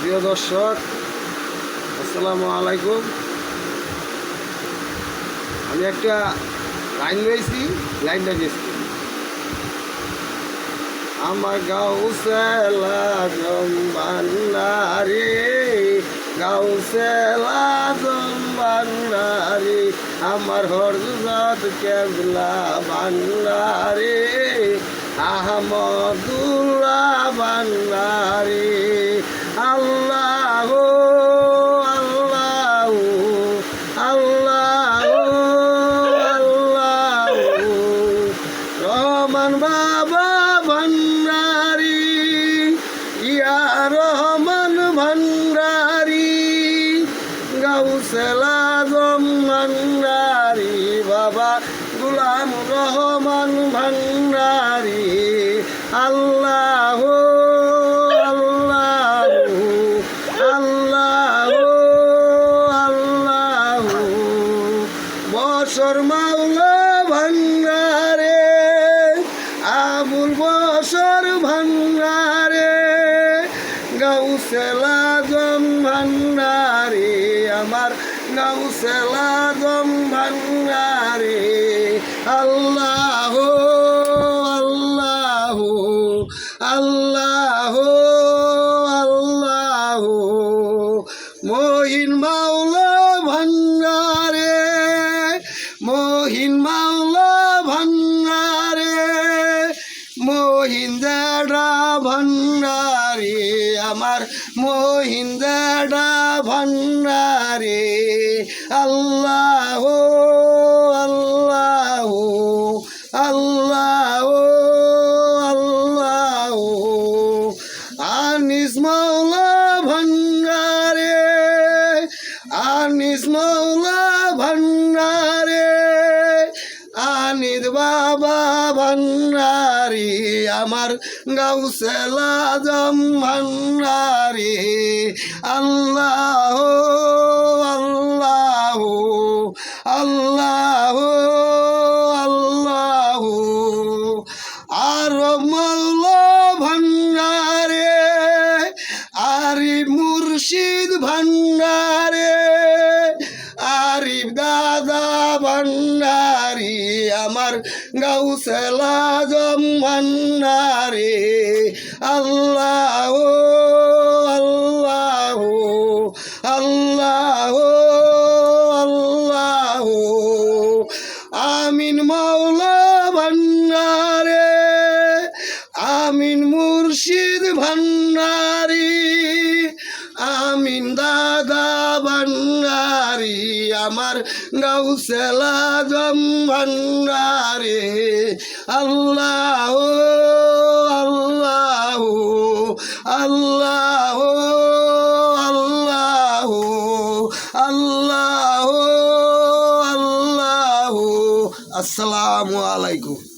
প্রিয় দর্শক, আসসালামু আলাইকুম। আমি একটা লাইন রয়েছি, লাইনটা গেছি। আমার গাউসেলা জম্বান্নারে, গাউসেলা জম্বান্নারে, আমার হরজত কেবলা বান্নারে, আহমদুল্লাহ বান্নারে। আল্লাহ আল্লাহ আল্লাহ আল্লাহ, রহমান বাবা ভান্ডারি, ইয়া রহমান ভান্ডারি, গাউসেল আজম ভান্ডারি, বাবা গুলাম রহমান ভান্ডারি। আল্লাহ আল্লাহ আল্লাহ আল্লাহ, বছর মাওলা ভান্ডারে, আবুল বছর ভান্ডারে, গাউসেল আজম ভান্ডারে, আমার গাউসেল আজম ভান্ডারে। আল্লাহ আল্লাহ আল্লাহ আল্লাহ, মহিন মাওলা ভান্ডারে, মহিন মাওলা ভান্ডারে, মহিন দাদা ভান্ডারে, আমার মহিন দাদা ভান্ডারে। আল্লাহ আল্লাহ আল্লাহ আল্লাহ, আনিস মাওলা ভান্ডারে, আনিস মাওলা ভান্ডারে, আনিস বাবা ভান্ডারি, আমার গাউসেল আজম ভান্ডারি। আল্লাহ আল্লাহ আল্লাহ আল্লাহ, আর মাওলা ভান্ডারে, আরিফ মুর্শিদ ভান্ডারে, আরিফ দাদা ভান্ডারি, আমার গাউসেল আজম ভান্ডারে। আল্লাহ আল্লাহ আল্লাহ আল্লাহ, আমিন মাওলা ভান্ডারে, আমিন মুর্শিদ ভান্ডারি, আমিন দাদা ভান্ডারি, আমার গাউসেল আজম ভান্ডারে। আল্লাহ আল্লাহ আল্লাহ আল্লাহ আল্লাহ আল্লাহ, আসসালামু আলাইকুম।